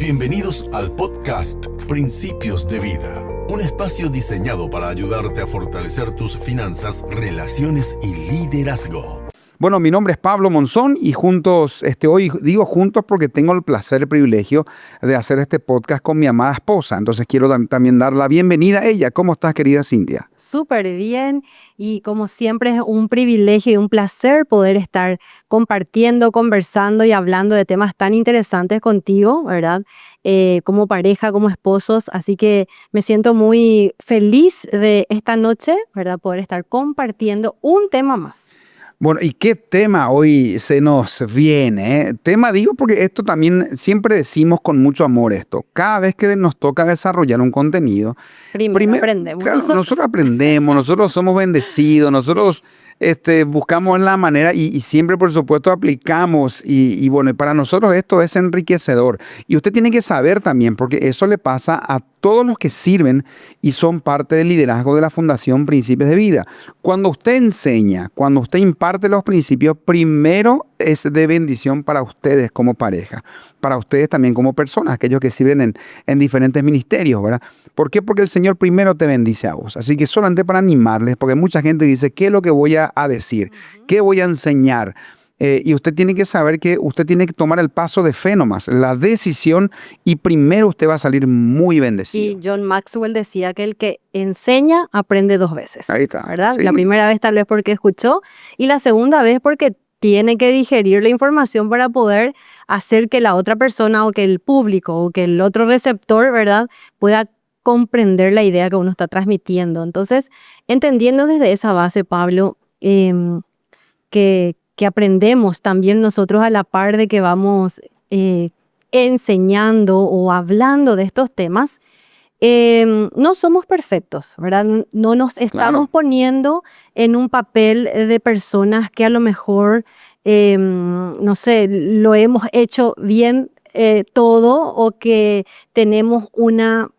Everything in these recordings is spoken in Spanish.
Bienvenidos al podcast Principios de Vida, un espacio diseñado para ayudarte a fortalecer tus finanzas, relaciones y liderazgo. Bueno, mi nombre es Pablo Monzón y juntos, hoy digo juntos porque tengo el placer, el privilegio de hacer este podcast con mi amada esposa. Entonces quiero también dar la bienvenida a ella. ¿Cómo estás, querida Cintia? Súper bien, y como siempre es un privilegio y un placer poder estar compartiendo, conversando y hablando de temas tan interesantes contigo, ¿verdad? Como pareja, como esposos, así que me siento muy feliz de esta noche, ¿verdad? Poder estar compartiendo un tema más. Bueno, ¿y qué tema hoy se nos viene? Tema digo porque esto también siempre decimos con mucho amor esto. Cada vez que nos toca desarrollar un contenido, Primero aprendemos. Claro, nosotros aprendemos, nosotros somos bendecidos, nosotros buscamos la manera y siempre, por supuesto, aplicamos. Y bueno, para nosotros esto es enriquecedor. Y usted tiene que saber también, porque eso le pasa a todos los que sirven y son parte del liderazgo de la Fundación Principios de Vida. Cuando usted enseña, cuando usted imparte los principios, primero es de bendición para ustedes como pareja, para ustedes también como personas, aquellos que sirven en diferentes ministerios, ¿verdad? ¿Por qué? Porque el Señor primero te bendice a vos. Así que solamente para animarles, porque mucha gente dice, ¿qué es lo que voy a decir? ¿Qué voy a enseñar? Y usted tiene que saber que usted tiene que tomar el paso de fe nomás, la decisión, y primero usted va a salir muy bendecido. Y John Maxwell decía que el que enseña aprende dos veces. Ahí está. ¿Verdad? Sí. La primera vez tal vez porque escuchó y la segunda vez porque tiene que digerir la información para poder hacer que la otra persona o que el público o que el otro receptor, ¿verdad?, pueda comprender la idea que uno está transmitiendo. Entonces, entendiendo desde esa base, Pablo, que aprendemos también nosotros a la par de que vamos enseñando o hablando de estos temas, no somos perfectos, ¿verdad? No nos estamos poniendo en un papel de personas que a lo mejor, no sé, lo hemos hecho bien todo, o que tenemos una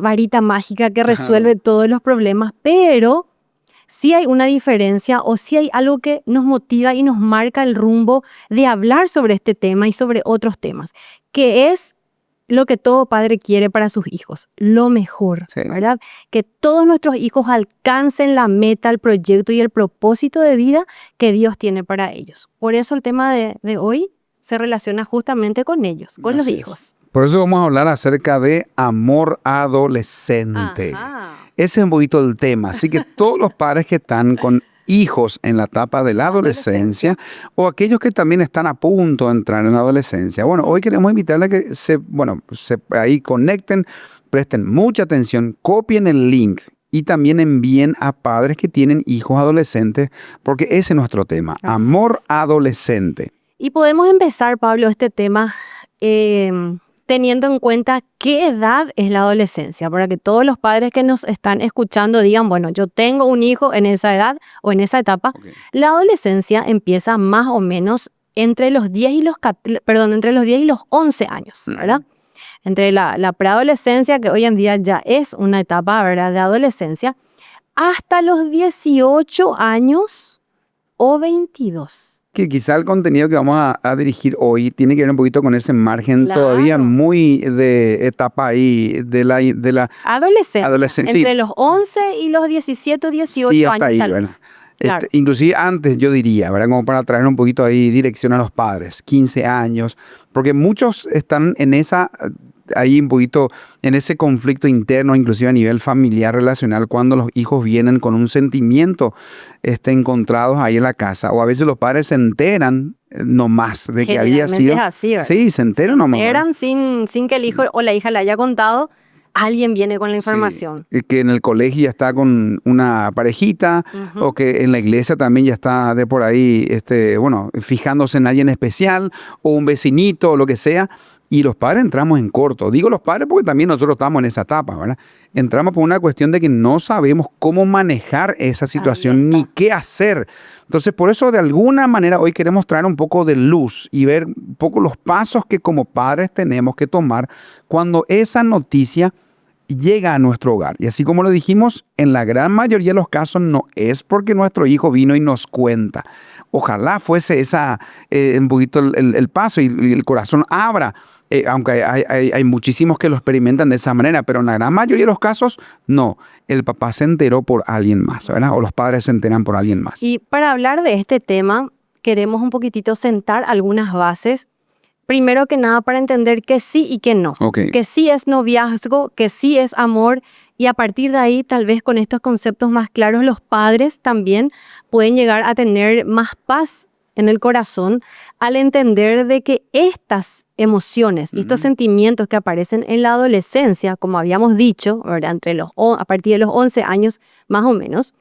varita mágica que resuelve todos los problemas, pero sí hay una diferencia, o sí hay algo que nos motiva y nos marca el rumbo de hablar sobre este tema y sobre otros temas, que es lo que todo padre quiere para sus hijos, lo mejor, ¿verdad? Que todos nuestros hijos alcancen la meta, el proyecto y el propósito de vida que Dios tiene para ellos. Por eso el tema de hoy se relaciona justamente con ellos, con los hijos. Por eso vamos a hablar acerca de amor adolescente. Ajá. Ese es un poquito el tema. Así que todos los padres que están con hijos en la etapa de la adolescencia, o aquellos que también están a punto de entrar en la adolescencia. Bueno, hoy queremos invitarles a que ahí conecten, presten mucha atención, copien el link y también envíen a padres que tienen hijos adolescentes, porque ese es nuestro tema, amor adolescente. Y podemos empezar, Pablo, este tema teniendo en cuenta qué edad es la adolescencia, para que todos los padres que nos están escuchando digan, bueno, yo tengo un hijo en esa edad o en esa etapa. La adolescencia empieza más o menos entre los 10 y los 11 años, ¿verdad? Entre la preadolescencia, que hoy en día ya es una etapa, ¿verdad?, de adolescencia, hasta los 18 años o 22. Que quizá el contenido que vamos a dirigir hoy tiene que ver un poquito con ese margen todavía muy de etapa ahí de la adolescencia. Entre los 11 y los 17 18 hasta años. Ahí, tal vez. Claro. Inclusive antes, yo diría, ¿verdad? Como para traer un poquito ahí dirección a los padres, 15 años, porque muchos están en ahí un poquito en ese conflicto interno, inclusive a nivel familiar, relacional, cuando los hijos vienen con un sentimiento encontrados ahí en la casa, o a veces los padres se enteran nomás de que había sido. Es así, ¿verdad? Sí, se enteran nomás. Sin que el hijo o la hija le haya contado. Alguien viene con la información. Sí, que en el colegio ya está con una parejita, o que en la iglesia también ya está de por ahí, fijándose en alguien especial, o un vecinito, o lo que sea. Y los padres entramos en corto. Digo los padres porque también nosotros estamos en esa etapa, ¿verdad? Entramos por una cuestión de que no sabemos cómo manejar esa situación ni qué hacer. Entonces, por eso de alguna manera hoy queremos traer un poco de luz y ver un poco los pasos que como padres tenemos que tomar cuando esa noticia llega a nuestro hogar. Y así como lo dijimos, en la gran mayoría de los casos no es porque nuestro hijo vino y nos cuenta, Ojalá fuese esa un poquito el paso y el corazón abra. Aunque hay muchísimos que lo experimentan de esa manera, pero en la gran mayoría de los casos, no. El papá se enteró por alguien más, ¿verdad? O los padres se enteran por alguien más. Y para hablar de este tema, queremos un poquitito sentar algunas bases. Primero que nada, para entender que sí y que no. Okay. Que sí es noviazgo, que sí es amor. Y a partir de ahí, tal vez con estos conceptos más claros, los padres también pueden llegar a tener más paz en el corazón al entender de que estas emociones, estos sentimientos que aparecen en la adolescencia, como habíamos dicho, ¿verdad? A partir de los 11 años más o menos,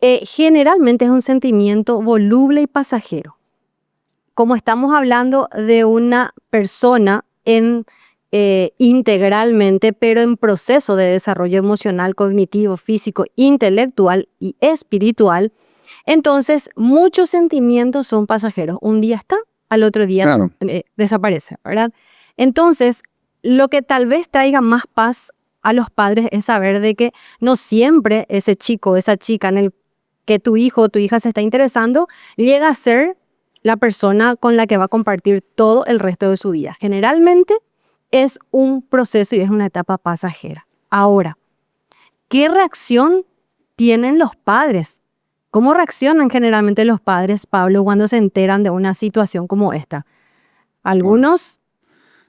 generalmente es un sentimiento voluble y pasajero. Como estamos hablando de una persona integralmente, pero en proceso de desarrollo emocional, cognitivo, físico, intelectual y espiritual, entonces muchos sentimientos son pasajeros. Un día está, al otro día Claro. Desaparece, ¿verdad? Entonces, lo que tal vez traiga más paz a los padres es saber de que no siempre ese chico, esa chica en el que tu hijo o tu hija se está interesando, llega a ser la persona con la que va a compartir todo el resto de su vida. Generalmente es un proceso y es una etapa pasajera. Ahora, ¿qué reacción tienen los padres? ¿Cómo reaccionan generalmente los padres, Pablo, cuando se enteran de una situación como esta? Algunos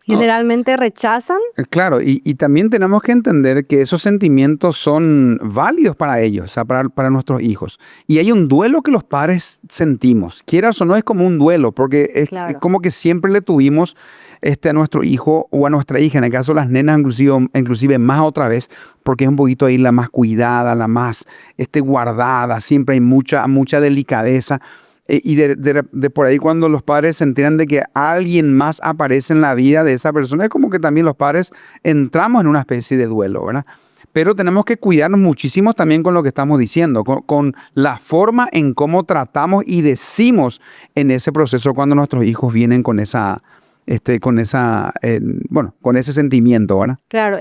generalmente rechazan. Claro, y también tenemos que entender que esos sentimientos son válidos para ellos, o sea, para nuestros hijos. Y hay un duelo que los padres sentimos, quieras o no, es como un duelo, porque es como que siempre le tuvimos a nuestro hijo o a nuestra hija, en el caso de las nenas inclusive más otra vez, porque es un poquito ahí la más cuidada, la más guardada, siempre hay mucha delicadeza. Y de por ahí cuando los padres se enteran de que alguien más aparece en la vida de esa persona, es como que también los padres entramos en una especie de duelo, ¿verdad? Pero tenemos que cuidarnos muchísimo también con lo que estamos diciendo, con la forma en cómo tratamos y decimos en ese proceso cuando nuestros hijos vienen con ese sentimiento, ¿verdad? Claro,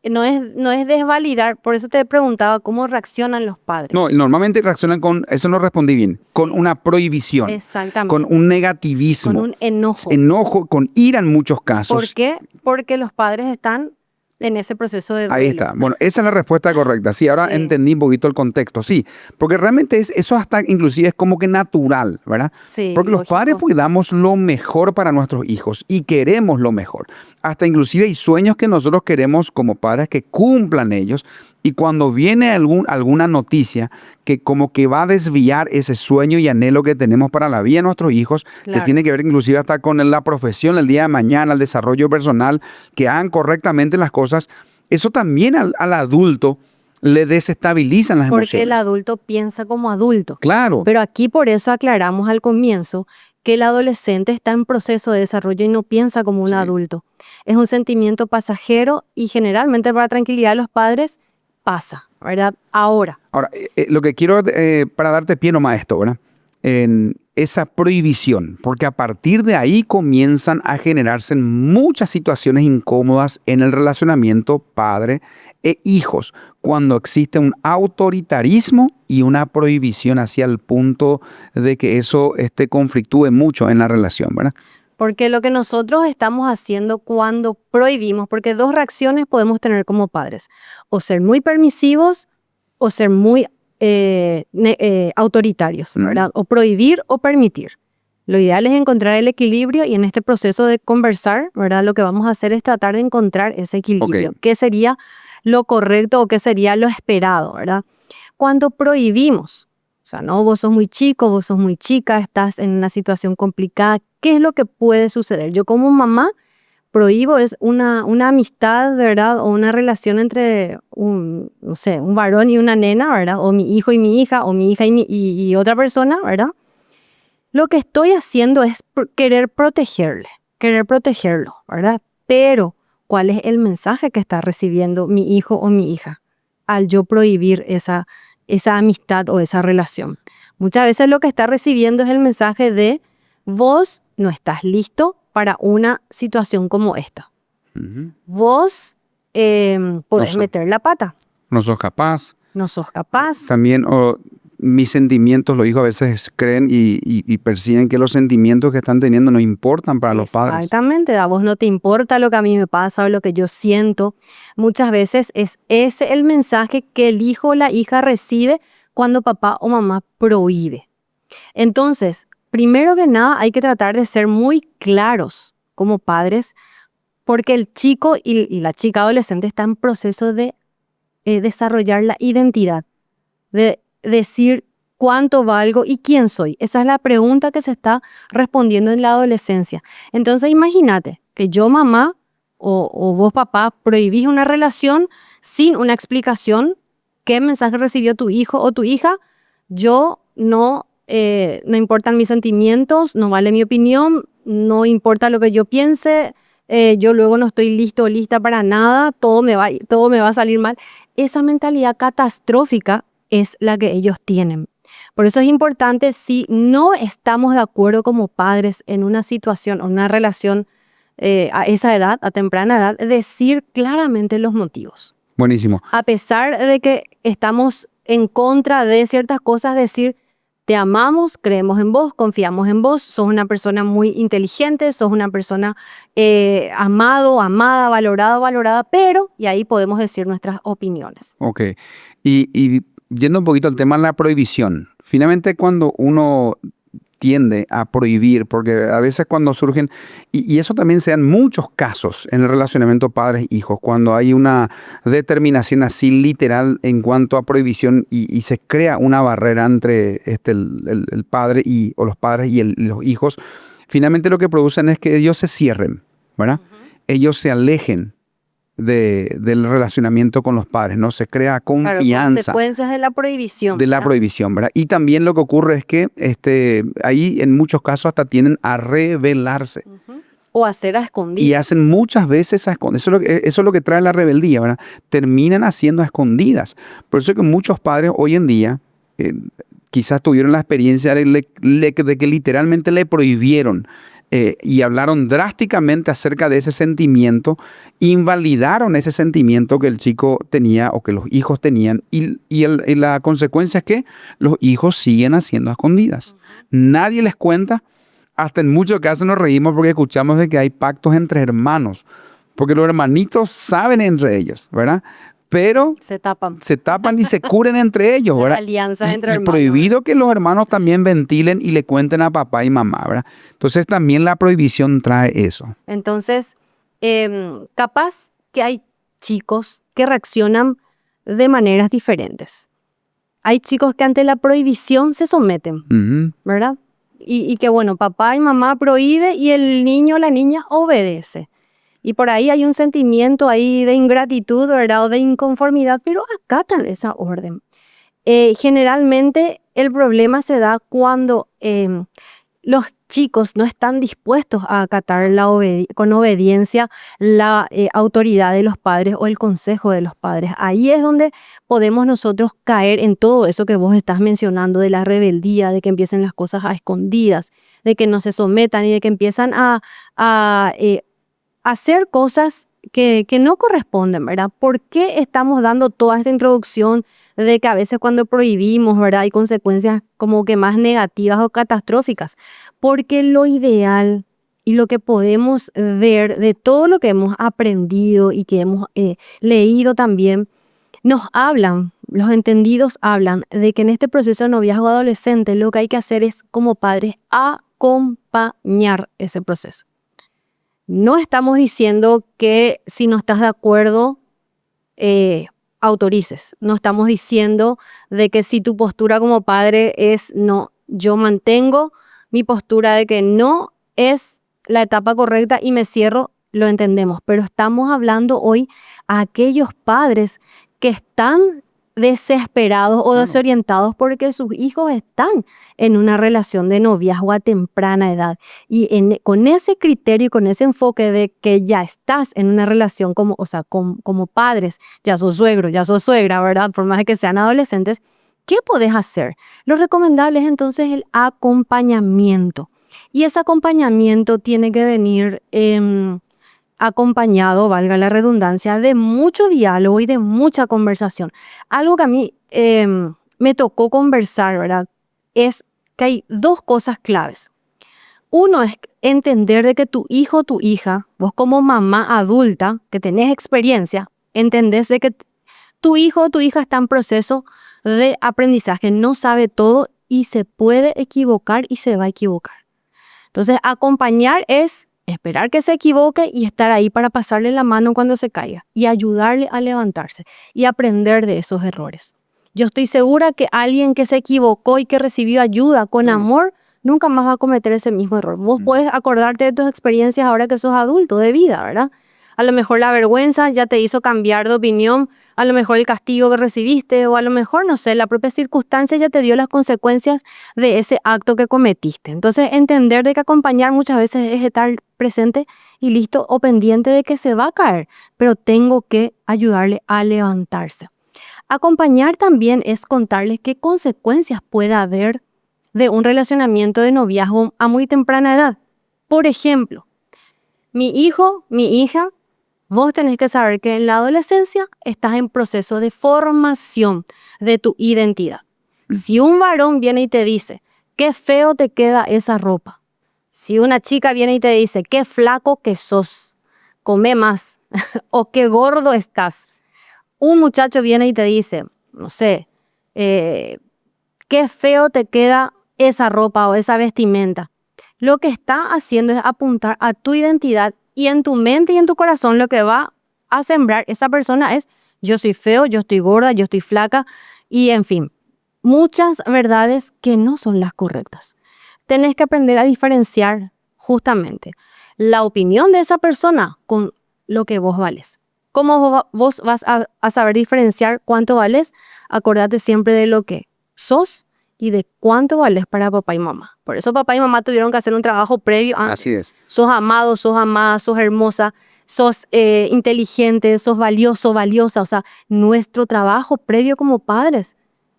no es desvalidar, por eso te preguntaba cómo reaccionan los padres. No, normalmente reaccionan eso no respondí bien, sí, con una prohibición. Exactamente. Con un negativismo. Con un enojo. Enojo, con ira en muchos casos. ¿Por qué? Porque los padres están en ese proceso de duelo. Ahí está. Bueno, esa es la respuesta correcta. Sí, ahora entendí un poquito el contexto. Sí, porque realmente eso hasta inclusive es como que natural, ¿verdad? Sí, porque los padres pues damos lo mejor para nuestros hijos y queremos lo mejor. Hasta inclusive hay sueños que nosotros queremos como padres que cumplan ellos. Y cuando viene alguna noticia que como que va a desviar ese sueño y anhelo que tenemos para la vida de nuestros hijos, que tiene que ver inclusive hasta con la profesión el día de mañana, el desarrollo personal, que hagan correctamente las cosas, eso también al adulto le desestabilizan las emociones. Porque el adulto piensa como adulto. Claro. Pero aquí por eso aclaramos al comienzo que el adolescente está en proceso de desarrollo y no piensa como un adulto. Es un sentimiento pasajero y generalmente para tranquilidad de los padres pasa, ¿verdad? Ahora, lo que quiero, para darte pie nomás esto, ¿verdad? En esa prohibición, porque a partir de ahí comienzan a generarse muchas situaciones incómodas en el relacionamiento padre e hijos, cuando existe un autoritarismo y una prohibición hacia el punto de que eso conflictúe mucho en la relación, ¿verdad? Porque lo que nosotros estamos haciendo cuando prohibimos, porque dos reacciones podemos tener como padres, o ser muy permisivos o ser muy autoritarios, ¿verdad? O prohibir o permitir. Lo ideal es encontrar el equilibrio y en este proceso de conversar, ¿verdad? Lo que vamos a hacer es tratar de encontrar ese equilibrio. Okay. ¿Qué sería lo correcto o qué sería lo esperado, ¿verdad? Cuando prohibimos, o sea, no, vos sos muy chico, vos sos muy chica, estás en una situación complicada, ¿qué es lo que puede suceder? Yo como mamá prohíbo es una amistad, ¿verdad? O una relación entre un varón y una nena, ¿verdad? O mi hijo y mi hija, o mi hija y otra persona, ¿verdad? Lo que estoy haciendo es querer protegerlo, ¿verdad? Pero, ¿cuál es el mensaje que está recibiendo mi hijo o mi hija al yo prohibir esa amistad o esa relación? Muchas veces lo que está recibiendo es el mensaje de vos no estás listo para una situación como esta. Uh-huh. Vos podés meter la pata. No sos capaz. No sos capaz. También mis sentimientos, los hijos a veces creen y perciben que los sentimientos que están teniendo no importan para los padres. Exactamente, a vos no te importa lo que a mí me pasa o lo que yo siento. Muchas veces es ese el mensaje que el hijo o la hija recibe cuando papá o mamá prohíbe. Entonces, primero que nada, hay que tratar de ser muy claros como padres, porque el chico y la chica adolescente está en proceso de desarrollar la identidad, de decir cuánto valgo y quién soy. Esa es la pregunta que se está respondiendo en la adolescencia. Entonces, imagínate que yo, mamá, o vos, papá, prohibís una relación sin una explicación. ¿Qué mensaje recibió tu hijo o tu hija? Yo no importan mis sentimientos, no vale mi opinión, no importa lo que yo piense, yo luego no estoy listo o lista para nada, todo me va a salir mal. Esa mentalidad catastrófica es la que ellos tienen. Por eso es importante, si no estamos de acuerdo como padres en una situación o una relación a esa edad, a temprana edad, decir claramente los motivos. Buenísimo. A pesar de que estamos en contra de ciertas cosas, decir, te amamos, creemos en vos, confiamos en vos, sos una persona muy inteligente, sos una persona amado, amada, valorada, pero, y ahí podemos decir nuestras opiniones. Ok. Y yendo un poquito al tema de la prohibición. Finalmente, cuando uno tiende a prohibir, porque a veces cuando surgen, y eso también se da en muchos casos en el relacionamiento padres-hijos, cuando hay una determinación así literal en cuanto a prohibición y se crea una barrera entre el padre o los padres y los hijos, finalmente lo que producen es que ellos se cierren, ¿verdad? Ellos se alejen del relacionamiento con los padres, ¿no? Se crea confianza. Claro, consecuencias de la prohibición. De la prohibición, ¿verdad? Y también lo que ocurre es que ahí en muchos casos hasta tienden a rebelarse. O hacer a escondidas. Y hacen muchas veces a escondidas. Eso es lo que trae la rebeldía, ¿verdad? Terminan haciendo a escondidas. Por eso es que muchos padres hoy en día quizás tuvieron la experiencia de que literalmente le prohibieron y hablaron drásticamente acerca de ese sentimiento, invalidaron ese sentimiento que el chico tenía o que los hijos tenían y la consecuencia es que los hijos siguen haciendo a escondidas. Nadie les cuenta, hasta en muchos casos nos reímos porque escuchamos de que hay pactos entre hermanos, porque los hermanitos saben entre ellos, ¿verdad? Pero se tapan y se cubren entre ellos, ¿verdad? Alianzas entre hermanos. Es prohibido que los hermanos también ventilen y le cuenten a papá y mamá, ¿verdad? Entonces también la prohibición trae eso. Entonces, capaz que hay chicos que reaccionan de maneras diferentes. Hay chicos que ante la prohibición se someten, ¿verdad? Y que bueno, papá y mamá prohíbe y el niño o la niña obedece. Y por ahí hay un sentimiento ahí de ingratitud, ¿verdad? O de inconformidad, pero acatan esa orden. Generalmente el problema se da cuando los chicos no están dispuestos a acatar con obediencia la autoridad de los padres o el consejo de los padres. Ahí es donde podemos nosotros caer en todo eso que vos estás mencionando, de la rebeldía, de que empiecen las cosas a escondidas, de que no se sometan y de que empiezan a hacer cosas que no corresponden, ¿verdad? ¿Por qué estamos dando toda esta introducción de que a veces cuando prohibimos, ¿verdad?, hay consecuencias como que más negativas o catastróficas? Porque lo ideal y lo que podemos ver de todo lo que hemos aprendido y que hemos leído también, nos hablan, los entendidos hablan de que en este proceso de noviazgo adolescente lo que hay que hacer es, como padres, acompañar ese proceso. No estamos diciendo que si no estás de acuerdo, autorices. No estamos diciendo de que si tu postura como padre es no, yo mantengo mi postura de que no es la etapa correcta y me cierro, lo entendemos. Pero estamos hablando hoy a aquellos padres que están desesperados o desorientados porque sus hijos están en una relación de noviazgo a temprana edad y con ese criterio y con ese enfoque de que ya estás en una relación como padres, ya sos suegro, ya sos suegra, ¿verdad? Por más de que sean adolescentes, ¿qué podés hacer? Lo recomendable es entonces el acompañamiento, y ese acompañamiento tiene que venir acompañado, valga la redundancia, de mucho diálogo y de mucha conversación. Algo que a mí me tocó conversar, ¿verdad? Es que hay dos cosas claves. Uno es entender de que tu hijo o tu hija, vos como mamá adulta que tenés experiencia, entendés de que tu hijo o tu hija está en proceso de aprendizaje, no sabe todo y se puede equivocar y se va a equivocar. Entonces, acompañar es esperar que se equivoque y estar ahí para pasarle la mano cuando se caiga y ayudarle a levantarse y aprender de esos errores. Yo estoy segura que alguien que se equivocó y que recibió ayuda con amor, nunca más va a cometer ese mismo error. Vos puedes acordarte de tus experiencias ahora que sos adulto de vida, ¿verdad? A lo mejor la vergüenza ya te hizo cambiar de opinión, a lo mejor el castigo que recibiste o a lo mejor, no sé, la propia circunstancia ya te dio las consecuencias de ese acto que cometiste. Entonces, entender de que acompañar muchas veces es estar presente y listo o pendiente de que se va a caer, pero tengo que ayudarle a levantarse. Acompañar también es contarles qué consecuencias puede haber de un relacionamiento de noviazgo a muy temprana edad. Por ejemplo, mi hijo, mi hija, vos tenés que saber que en la adolescencia estás en proceso de formación de tu identidad. Si un varón viene y te dice, qué feo te queda esa ropa. Si una chica viene y te dice, qué flaco que sos, come más, o qué gordo estás. Un muchacho viene y te dice, no sé, qué feo te queda esa ropa o esa vestimenta. Lo que está haciendo es apuntar a tu identidad y en tu mente y en tu corazón lo que va a sembrar esa persona es yo soy feo, yo estoy gorda, yo estoy flaca y en fin, muchas verdades que no son las correctas. Tenés que aprender a diferenciar justamente la opinión de esa persona con lo que vos vales. ¿Cómo vos vas a saber diferenciar cuánto vales? Acordate siempre de lo que sos y de cuánto vales para papá y mamá. Por eso papá y mamá tuvieron que hacer un trabajo previo. Así es. Sos amado, sos amada, sos hermosa, sos inteligente, sos valioso, valiosa. O sea, nuestro trabajo previo como padres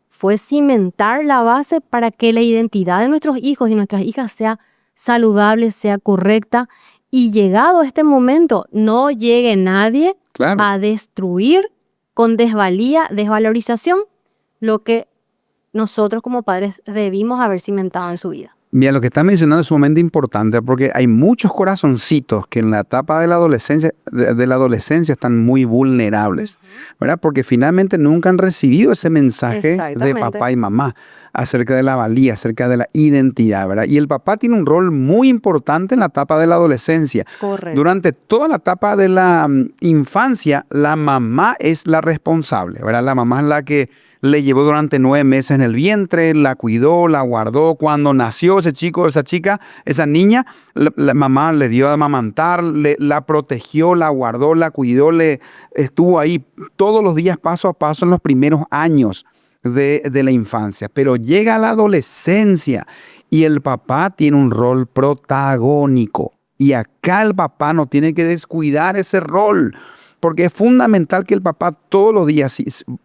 fue cimentar la base para que la identidad de nuestros hijos y nuestras hijas sea saludable, sea correcta. Y llegado a este momento, no llegue nadie a destruir con desvalía, desvalorización, lo que nosotros como padres debimos haber cimentado en su vida. Mira, lo que estás mencionando es sumamente importante porque hay muchos corazoncitos que en la etapa de la adolescencia están muy vulnerables, ¿verdad? Porque finalmente nunca han recibido ese mensaje de papá y mamá acerca de la valía, acerca de la identidad, ¿verdad? Y el papá tiene un rol muy importante en la etapa de la adolescencia. Correcto. Durante toda la etapa de la infancia, la mamá es la responsable, ¿verdad? La mamá es la que le llevó durante 9 meses en el vientre, la cuidó, la guardó. Cuando nació ese chico, esa chica, esa niña, la mamá le dio a amamantar, la protegió, la guardó, la cuidó, estuvo ahí todos los días paso a paso en los primeros años de la infancia. Pero llega la adolescencia y el papá tiene un rol protagónico. Y acá el papá no tiene que descuidar ese rol. Porque es fundamental que el papá todos los días,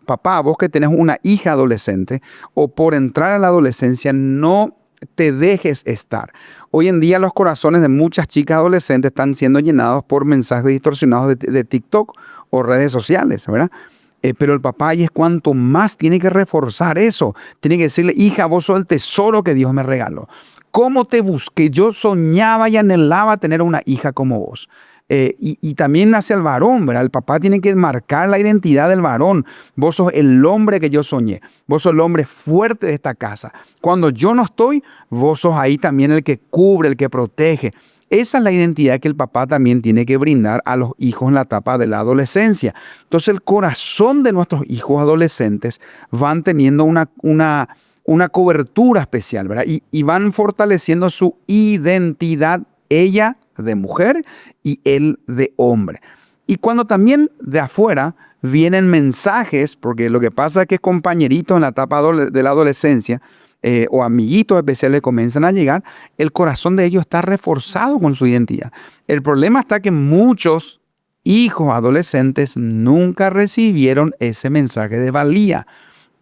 papá, vos que tenés una hija adolescente o por entrar a la adolescencia, no te dejes estar. Hoy en día los corazones de muchas chicas adolescentes están siendo llenados por mensajes distorsionados de TikTok o redes sociales, ¿verdad? Pero el papá ahí es cuanto más tiene que reforzar eso. Tiene que decirle, hija, vos sos el tesoro que Dios me regaló. ¿Cómo te busqué? Yo soñaba y anhelaba tener una hija como vos. Y también hacia el varón, ¿verdad? El papá tiene que marcar la identidad del varón. Vos sos el hombre que yo soñé. Vos sos el hombre fuerte de esta casa. Cuando yo no estoy, vos sos ahí también el que cubre, el que protege. Esa es la identidad que el papá también tiene que brindar a los hijos en la etapa de la adolescencia. Entonces el corazón de nuestros hijos adolescentes van teniendo una cobertura especial, ¿verdad? Y van fortaleciendo su identidad, ella de mujer y él de hombre. Y cuando también de afuera vienen mensajes, porque lo que pasa es que compañeritos en la etapa de la adolescencia o amiguitos especiales comienzan a llegar, el corazón de ellos está reforzado con su identidad. El problema está que muchos hijos adolescentes nunca recibieron ese mensaje de valía.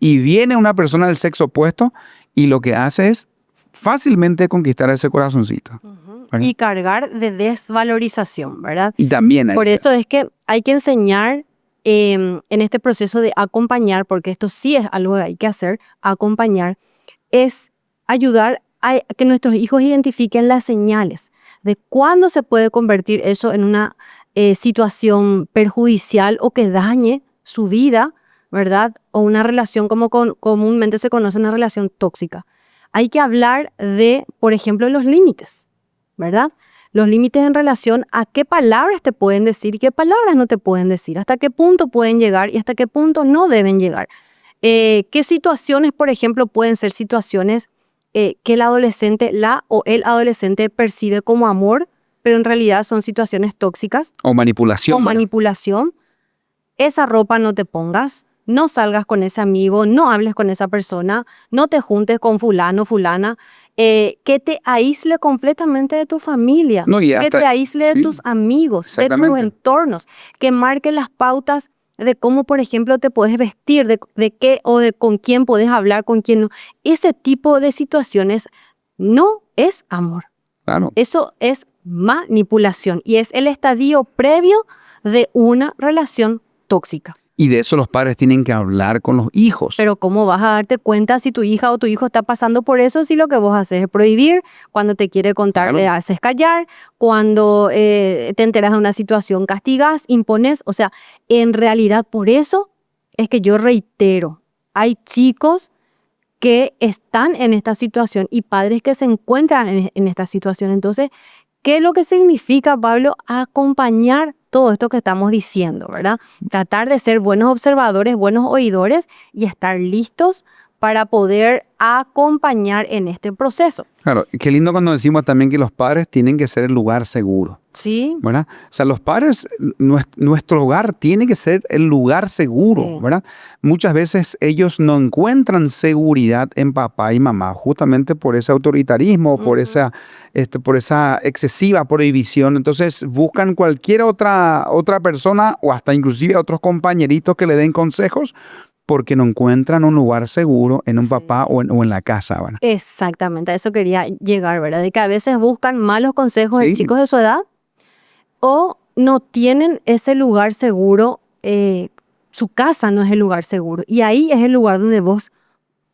Y viene una persona del sexo opuesto y lo que hace es fácilmente conquistar ese corazoncito. Y cargar de desvalorización, ¿verdad? Y también por eso es que hay que enseñar en este proceso de acompañar, porque esto sí es algo que hay que hacer, acompañar, es ayudar a que nuestros hijos identifiquen las señales de cuándo se puede convertir eso en una situación perjudicial o que dañe su vida, ¿verdad? O una relación como comúnmente se conoce, una relación tóxica. Hay que hablar de, por ejemplo, los límites, ¿verdad? Los límites en relación a qué palabras te pueden decir y qué palabras no te pueden decir, hasta qué punto pueden llegar y hasta qué punto no deben llegar. ¿Qué situaciones, por ejemplo, pueden ser situaciones que el adolescente, el adolescente percibe como amor, pero en realidad son situaciones tóxicas? O manipulación. O manipulación. Esa ropa no te pongas, no salgas con ese amigo, no hables con esa persona, no te juntes con fulano, fulana, que te aísle completamente de tu familia, No, y hasta, que te aísle de tus amigos, de tus entornos, que marque las pautas de cómo, por ejemplo, te puedes vestir, de qué o de con quién puedes hablar, con quién no. Ese tipo de situaciones no es amor. Claro. Eso es manipulación y es el estadio previo de una relación tóxica. Y de eso los padres tienen que hablar con los hijos. Pero ¿cómo vas a darte cuenta si tu hija o tu hijo está pasando por eso si lo que vos haces es prohibir? Cuando te quiere contar, le haces callar. Cuando te enteras de una situación, castigas, impones. O sea, en realidad por eso es que yo reitero, hay chicos que están en esta situación y padres que se encuentran en esta situación. Entonces, ¿qué es lo que significa, Pablo, acompañar todo esto que estamos diciendo, ¿verdad? Tratar de ser buenos observadores, buenos oidores y estar listos para poder acompañar en este proceso. Claro, qué lindo cuando decimos también que los padres tienen que ser el lugar seguro. Sí. ¿Verdad? O sea, los padres, nuestro hogar tiene que ser el lugar seguro, sí. ¿Verdad? Muchas veces ellos no encuentran seguridad en papá y mamá, justamente por ese autoritarismo, por esa excesiva prohibición. Entonces buscan cualquier otra persona o hasta inclusive otros compañeritos que le den consejos, porque no encuentran un lugar seguro en un papá o en la casa, ¿verdad? Exactamente, a eso quería llegar, ¿verdad? De que a veces buscan malos consejos en chicos de su edad o no tienen ese lugar seguro, su casa no es el lugar seguro. Y ahí es el lugar donde vos,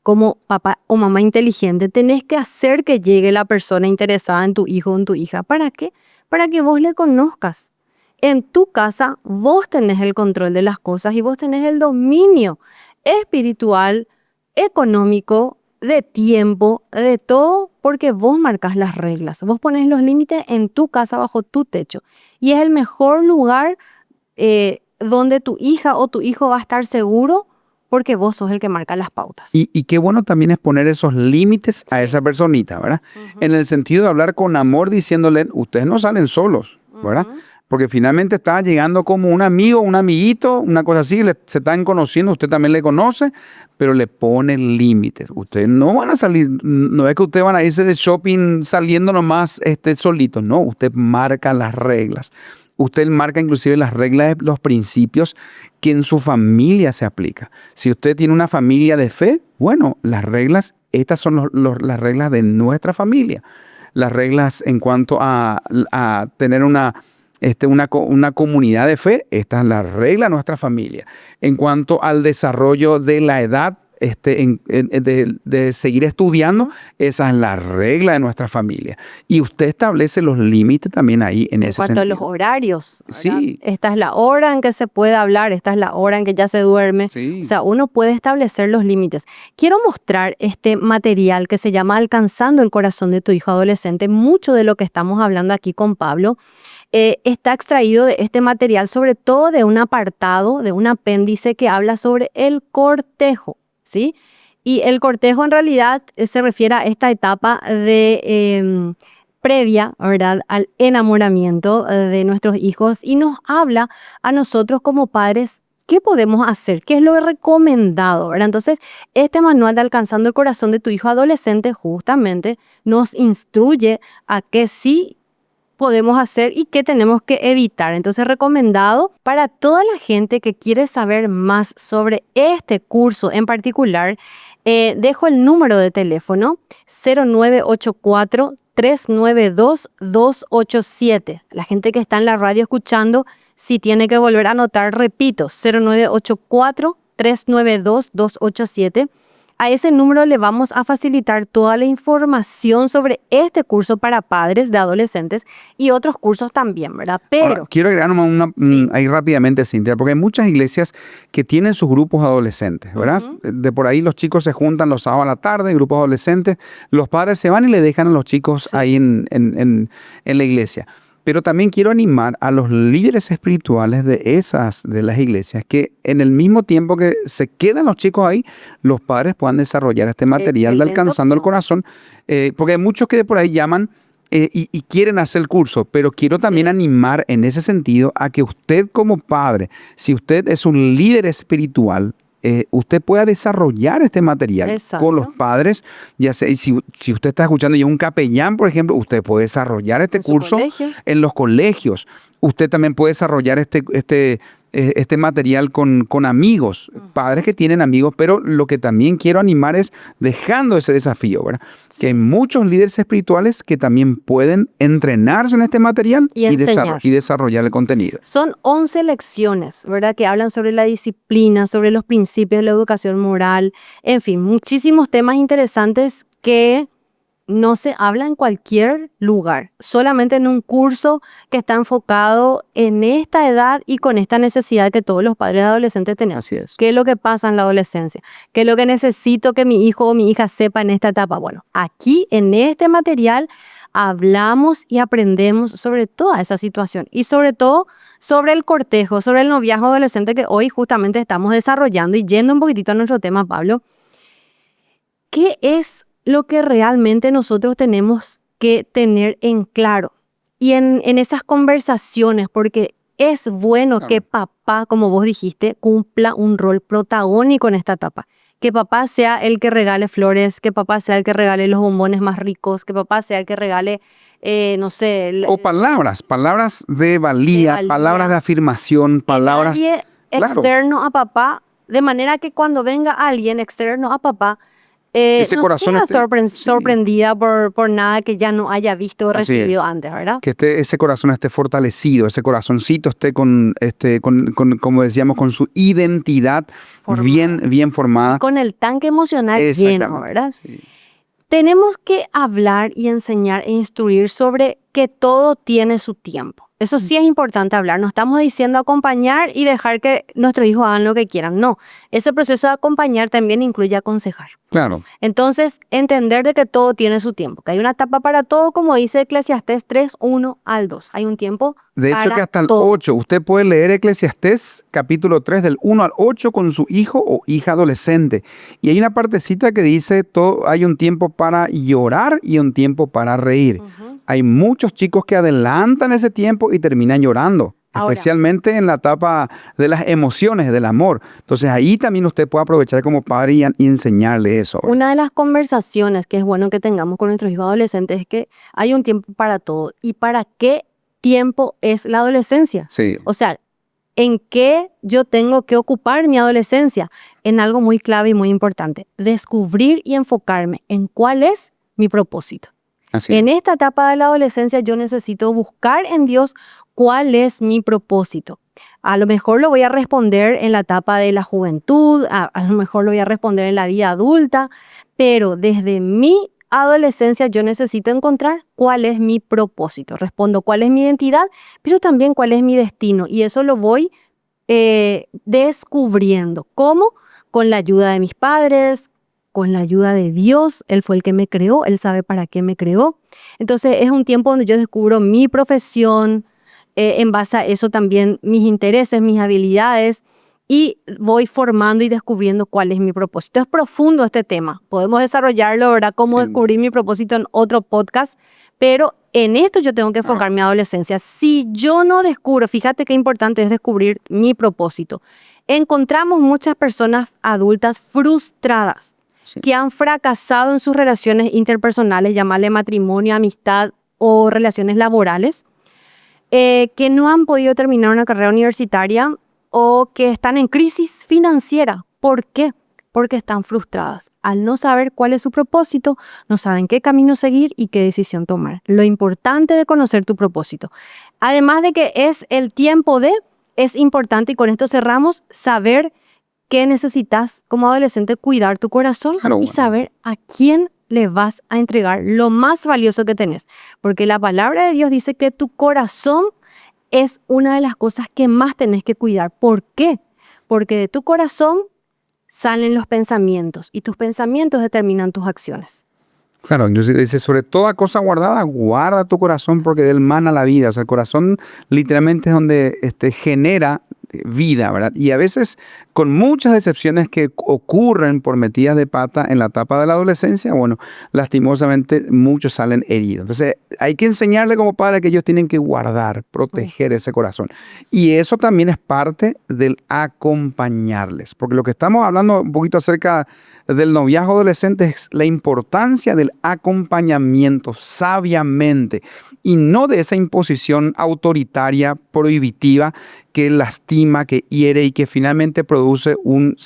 como papá o mamá inteligente, tenés que hacer que llegue la persona interesada en tu hijo o en tu hija. ¿Para qué? Para que vos le conozcas. En tu casa vos tenés el control de las cosas y vos tenés el dominio espiritual, económico, de tiempo, de todo, porque vos marcas las reglas. Vos ponés los límites en tu casa, bajo tu techo. Y es el mejor lugar donde tu hija o tu hijo va a estar seguro porque vos sos el que marca las pautas. Y qué bueno también es poner esos límites a esa personita, ¿verdad? En el sentido de hablar con amor, diciéndole, ustedes no salen solos, ¿verdad? Porque finalmente está llegando como un amigo, un amiguito, una cosa así, se están conociendo, usted también le conoce, pero le pone límites. Ustedes no van a salir, no es que ustedes van a irse de shopping saliendo nomás solitos, no, usted marca las reglas. Usted marca inclusive las reglas, los principios que en su familia se aplica. Si usted tiene una familia de fe, bueno, las reglas, estas son las reglas de nuestra familia. Las reglas en cuanto a tener una comunidad de fe, esta es la regla de nuestra familia. En cuanto al desarrollo de la edad, de seguir estudiando, esa es la regla de nuestra familia. Y usted establece los límites también ahí en ese sentido. En cuanto a los horarios, ¿verdad? Sí. Esta es la hora en que se puede hablar, esta es la hora en que ya se duerme. Sí. O sea, uno puede establecer los límites. Quiero mostrar este material que se llama Alcanzando el corazón de tu hijo adolescente. Mucho de lo que estamos hablando aquí con Pablo está extraído de este material, sobre todo de un apartado, de un apéndice que habla sobre el cortejo. ¿Sí? Y el cortejo en realidad se refiere a esta etapa de previa, ¿verdad?, al enamoramiento de nuestros hijos y nos habla a nosotros como padres qué podemos hacer, qué es lo recomendado, ¿verdad? Entonces, este manual de Alcanzando el corazón de tu hijo adolescente justamente nos instruye a que sí podemos hacer y qué tenemos que evitar. Entonces, recomendado para toda la gente que quiere saber más sobre este curso en particular, dejo el número de teléfono 0984-392-287. La gente que está en la radio escuchando, si tiene que volver a anotar, repito, 0984-392-287. A ese número le vamos a facilitar toda la información sobre este curso para padres de adolescentes y otros cursos también, ¿verdad? Pero ahora, quiero agregar ahí rápidamente, Cintia, porque hay muchas iglesias que tienen sus grupos adolescentes, ¿verdad? De por ahí los chicos se juntan los sábados a la tarde, grupos adolescentes, los padres se van y le dejan a los chicos ahí en la iglesia. Pero también quiero animar a los líderes espirituales de las iglesias que en el mismo tiempo que se quedan los chicos ahí, los padres puedan desarrollar este material de Alcanzando el Corazón. Porque hay muchos que de por ahí llaman y quieren hacer el curso, pero quiero también animar en ese sentido a que usted como padre, si usted es un líder espiritual, usted pueda desarrollar este material con los padres, ya sea, si usted está escuchando ya un capellán, por ejemplo, usted puede desarrollar este curso en los colegios. Usted también puede desarrollar este material con amigos, padres que tienen amigos, pero lo que también quiero animar es dejando ese desafío, ¿verdad? Sí. Que hay muchos líderes espirituales que también pueden entrenarse en este material y desarrollar el contenido. Son 11 lecciones, ¿verdad? Que hablan sobre la disciplina, sobre los principios de la educación moral, en fin, muchísimos temas interesantes que no se habla en cualquier lugar, solamente en un curso que está enfocado en esta edad y con esta necesidad que todos los padres de adolescentes tenemos. Así es. ¿Qué es lo que pasa en la adolescencia? ¿Qué es lo que necesito que mi hijo o mi hija sepa en esta etapa? Bueno, aquí en este material hablamos y aprendemos sobre toda esa situación y sobre todo sobre el cortejo, sobre el noviazgo adolescente que hoy justamente estamos desarrollando y yendo un poquitito a nuestro tema, Pablo. ¿Qué es lo que realmente nosotros tenemos que tener en claro y en esas conversaciones? Porque es bueno que papá, como vos dijiste, cumpla un rol protagónico en esta etapa. Que papá sea el que regale flores, que papá sea el que regale los bombones más ricos, que papá sea el que regale, no sé... O palabras de valía, palabras de afirmación, palabras... Nadie externo a papá, de manera que cuando venga alguien externo a papá, ese no corazón sea sorprendida por nada que ya no haya visto o recibido antes, ¿verdad? Que ese corazón esté fortalecido, ese corazoncito esté con como decíamos, con su identidad bien formada. Con el tanque emocional lleno, ¿verdad? Sí. Tenemos que hablar y enseñar e instruir sobre que todo tiene su tiempo. Eso sí es importante hablar. No estamos diciendo acompañar y dejar que nuestros hijos hagan lo que quieran. No. Ese proceso de acompañar también incluye aconsejar. Claro. Entonces, entender de que todo tiene su tiempo. Que hay una etapa para todo, como dice Eclesiastés 3, 1 al 2. Hay un tiempo de hecho, para que hasta el todo. 8. Usted puede leer Eclesiastés capítulo 3 del 1 al 8 con su hijo o hija adolescente. Y hay una partecita que dice, hay un tiempo para llorar y un tiempo para reír. Hay muchos chicos que adelantan ese tiempo y terminan llorando, especialmente en la etapa de las emociones, del amor. Entonces ahí también usted puede aprovechar como padre y enseñarle eso. Una de las conversaciones que es bueno que tengamos con nuestros hijos adolescentes es que hay un tiempo para todo. ¿Y para qué tiempo es la adolescencia? Sí. O sea, ¿en qué yo tengo que ocupar mi adolescencia? En algo muy clave y muy importante. Descubrir y enfocarme en cuál es mi propósito. Así. En esta etapa de la adolescencia yo necesito buscar en Dios cuál es mi propósito. A lo mejor lo voy a responder en la etapa de la juventud, a lo mejor lo voy a responder en la vida adulta, pero desde mi adolescencia yo necesito encontrar cuál es mi propósito. Respondo cuál es mi identidad, pero también cuál es mi destino. Y eso lo voy descubriendo. ¿Cómo? Con la ayuda de mis padres, con la ayuda de Dios. Él fue el que me creó, Él sabe para qué me creó. Entonces es un tiempo donde yo descubro mi profesión, en base a eso también mis intereses, mis habilidades, y voy formando y descubriendo cuál es mi propósito. Es profundo este tema. Podemos desarrollarlo, ¿verdad? Cómo descubrir mi propósito en otro podcast, pero en esto yo tengo que enfocar mi adolescencia. Si yo no descubro, fíjate qué importante es descubrir mi propósito. Encontramos muchas personas adultas frustradas, que han fracasado en sus relaciones interpersonales, llamarle matrimonio, amistad o relaciones laborales, que no han podido terminar una carrera universitaria o que están en crisis financiera. ¿Por qué? Porque están frustradas. Al no saber cuál es su propósito, no saben qué camino seguir y qué decisión tomar. Lo importante de conocer tu propósito. Además de que es el tiempo es importante, y con esto cerramos, saber que necesitas como adolescente cuidar tu corazón y saber a quién le vas a entregar lo más valioso que tenés. Porque la palabra de Dios dice que tu corazón es una de las cosas que más tenés que cuidar. ¿Por qué? Porque de tu corazón salen los pensamientos y tus pensamientos determinan tus acciones. Claro, entonces dice, sobre toda cosa guardada, guarda tu corazón porque del mana la vida. O sea, el corazón literalmente es donde genera vida, ¿verdad? Y a veces con muchas decepciones que ocurren por metidas de pata en la etapa de la adolescencia, bueno, lastimosamente muchos salen heridos. Entonces hay que enseñarle como padre que ellos tienen que guardar, proteger ese corazón. Y eso también es parte del acompañarles, porque lo que estamos hablando un poquito acerca del noviazgo adolescente es la importancia del acompañamiento sabiamente y no de esa imposición autoritaria, prohibitiva, que lastima, que hiere y que finalmente produce un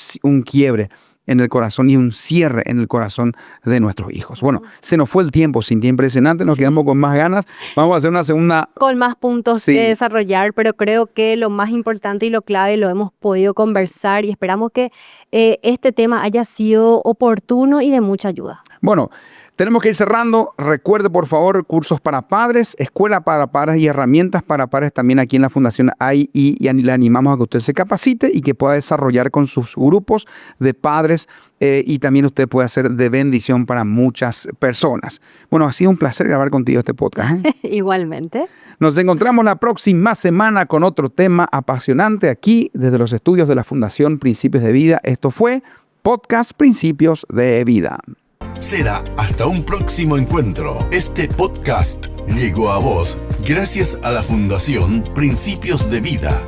quiebre en el corazón y un cierre en el corazón de nuestros hijos. Bueno, se nos fue el tiempo, Cintia, impresionante, nos quedamos con más ganas. Vamos a hacer una segunda... Con más puntos que desarrollar, pero creo que lo más importante y lo clave lo hemos podido conversar y esperamos que este tema haya sido oportuno y de mucha ayuda. Bueno, tenemos que ir cerrando. Recuerde, por favor, cursos para padres, escuela para padres y herramientas para padres también aquí en la Fundación hay y le animamos a que usted se capacite y que pueda desarrollar con sus grupos de padres y también usted puede hacer de bendición para muchas personas. Bueno, ha sido un placer grabar contigo este podcast. Igualmente. Nos encontramos la próxima semana con otro tema apasionante aquí desde los estudios de la Fundación Principios de Vida. Esto fue Podcast Principios de Vida. Será hasta un próximo encuentro. Este podcast llegó a vos gracias a la Fundación Principios de Vida.